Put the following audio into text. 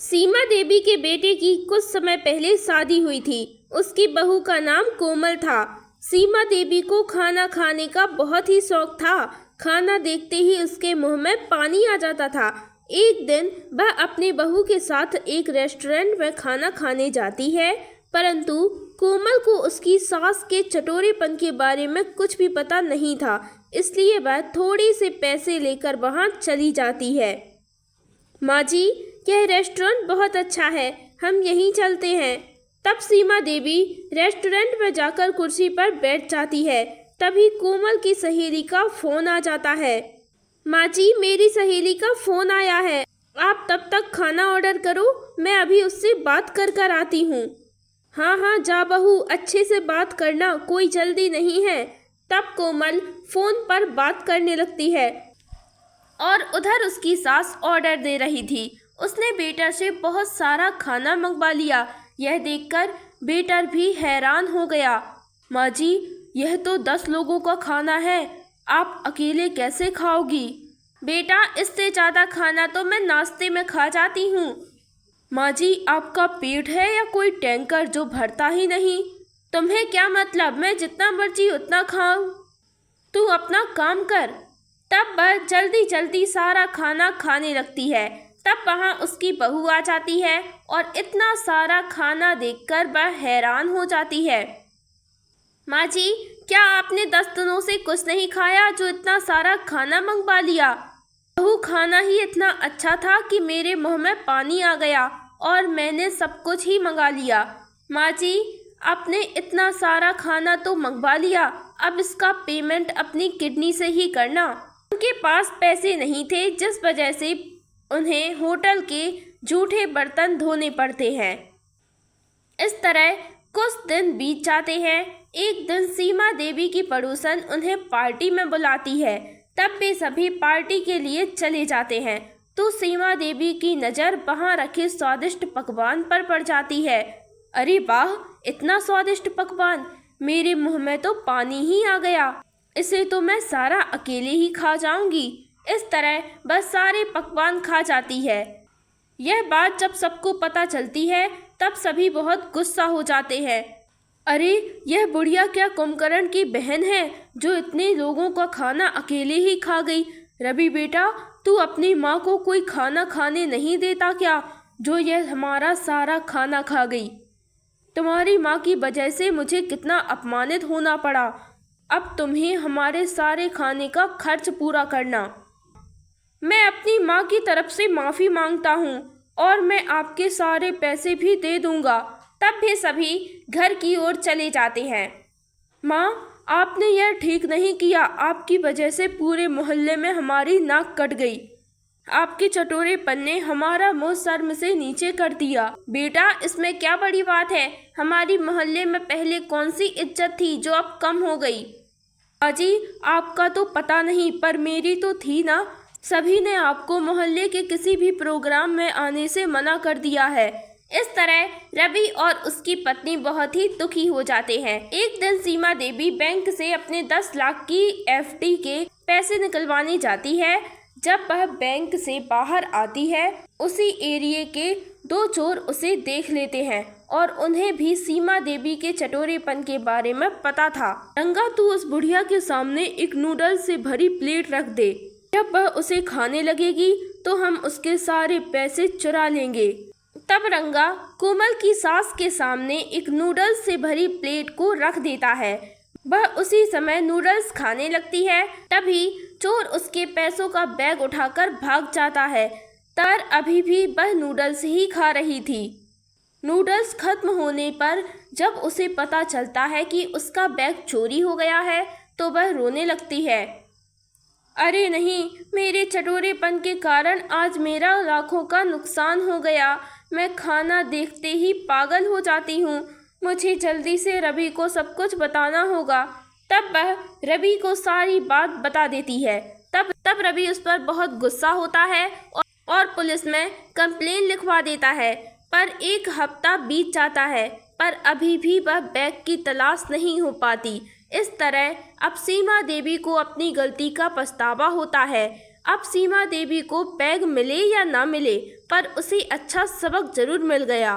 सीमा देवी के बेटे की कुछ समय पहले शादी हुई थी। उसकी बहू का नाम कोमल था। सीमा देवी को खाना खाने का बहुत ही शौक था। खाना देखते ही उसके मुंह में पानी आ जाता था। एक दिन वह अपनी बहू के साथ एक रेस्टोरेंट में खाना खाने जाती है, परंतु कोमल को उसकी सास के चटोरेपन के बारे में कुछ भी पता नहीं था, इसलिए वह थोड़े से पैसे लेकर वहां चली जाती है। माँ जी, यह रेस्टोरेंट बहुत अच्छा है, हम यहीं चलते हैं। तब सीमा देवी रेस्टोरेंट में जाकर कुर्सी पर बैठ जाती है। तभी कोमल की सहेली का फोन आ जाता है। माँ जी, मेरी सहेली का फोन आया है, आप तब तक खाना ऑर्डर करो, मैं अभी उससे बात कर कर आती हूँ। हाँ हाँ, जा बहू, अच्छे से बात करना, कोई जल्दी नहीं है। तब कोमल फोन पर बात करने लगती है और उधर उसकी सास ऑर्डर दे रही थी। उसने वेटर से बहुत सारा खाना मंगवा लिया। यह देखकर वेटर भी हैरान हो गया। माँ जी, यह तो 10 लोगों का खाना है, आप अकेले कैसे खाओगी? बेटा, इससे ज़्यादा खाना तो मैं नाश्ते में खा जाती हूँ। माँ जी, आपका पेट है या कोई टैंकर जो भरता ही नहीं? तुम्हें क्या मतलब, मैं जितना मर्जी उतना खाऊं? तू अपना काम कर। तब वह जल्दी जल्दी सारा खाना खाने लगती है। तब वहाँ उसकी बहू आ जाती है और इतना सारा खाना देखकर वह हैरान हो जाती है। माँ जी, क्या आपने 10 दिनों से कुछ नहीं खाया जो इतना सारा खाना मंगवा लिया? बहू, खाना ही इतना अच्छा था कि मेरे मुंह में पानी आ गया और मैंने सब कुछ ही मंगा लिया। माँ जी, आपने इतना सारा खाना तो मंगवा लिया, अब इसका पेमेंट अपनी किडनी से ही करना। उनके पास पैसे नहीं थे, जिस वजह से उन्हें होटल के जूठे बर्तन धोने पड़ते हैं। इस तरह कुछ दिन बीत जाते हैं। एक दिन सीमा देवी की पड़ोसन उन्हें पार्टी में बुलाती है। तब वे सभी पार्टी के लिए चले जाते हैं तो सीमा देवी की नज़र वहाँ रखे स्वादिष्ट पकवान पर पड़ जाती है। अरे वाह, इतना स्वादिष्ट पकवान, मेरे मुंह में तो पानी ही आ गया। इसे तो मैं सारा अकेले ही खा जाऊंगी। इस तरह बस सारे पकवान खा जाती है। यह बात जब सबको पता चलती है तब सभी बहुत गुस्सा हो जाते हैं। अरे, यह बुढ़िया क्या कुंभकर्ण की बहन है जो इतने लोगों का खाना अकेले ही खा गई? रवि बेटा, तू अपनी माँ को कोई खाना खाने नहीं देता क्या, जो यह हमारा सारा खाना खा गई? तुम्हारी माँ की वजह से मुझे कितना अपमानित होना पड़ा। अब तुम्हें हमारे सारे खाने का खर्च पूरा करना। मैं अपनी माँ की तरफ से माफ़ी मांगता हूँ और मैं आपके सारे पैसे भी दे दूँगा। तब भी सभी घर की ओर चले जाते हैं। माँ, आपने यह ठीक नहीं किया, आपकी वजह से पूरे मोहल्ले में हमारी नाक कट गई। आपके चटोरेपन ने हमारा मुंह शर्म से नीचे कर दिया। बेटा, इसमें क्या बड़ी बात है? हमारी मोहल्ले में पहले कौन सी इज्जत थी जो अब कम हो गई? बाजी, आपका तो पता नहीं, पर मेरी तो थी ना। सभी ने आपको मोहल्ले के किसी भी प्रोग्राम में आने से मना कर दिया है। इस तरह रवि और उसकी पत्नी बहुत ही दुखी हो जाते हैं। एक दिन सीमा देवी बैंक से अपने 10 लाख की एफडी के पैसे निकलवाने जाती है। जब वह बैंक से बाहर आती है, उसी एरिया के 2 चोर उसे देख लेते हैं और उन्हें भी सीमा देवी के चटोरेपन के बारे में पता था। रंगा, तू उस बुढ़िया के सामने एक नूडल्स से भरी प्लेट रख दे। जब वह उसे खाने लगेगी तो हम उसके सारे पैसे चुरा लेंगे। तब रंगा कोमल की सास के सामने एक नूडल्स से भरी प्लेट को रख देता है। वह उसी समय नूडल्स खाने लगती है। तभी चोर उसके पैसों का बैग उठाकर भाग जाता है। तर अभी भी वह नूडल्स ही खा रही थी। नूडल्स खत्म होने पर जब उसे पता चलता है कि उसका बैग चोरी हो गया है तो वह रोने लगती है। अरे नहीं, मेरे चटोरेपन के कारण आज मेरा लाखों का नुकसान हो गया। मैं खाना देखते ही पागल हो जाती हूँ। मुझे जल्दी से रवि को सब कुछ बताना होगा। तब वह रवि को सारी बात बता देती है। तब रवि उस पर बहुत गुस्सा होता है और पुलिस में कंप्लेन लिखवा देता है। पर 1 हफ्ता बीत जाता है पर अभी भी वह बैग की तलाश नहीं हो पाती। इस तरह अब सीमा देवी को अपनी गलती का पछतावा होता है। अब सीमा देवी को बैग मिले या ना मिले, पर उसे अच्छा सबक जरूर मिल गया।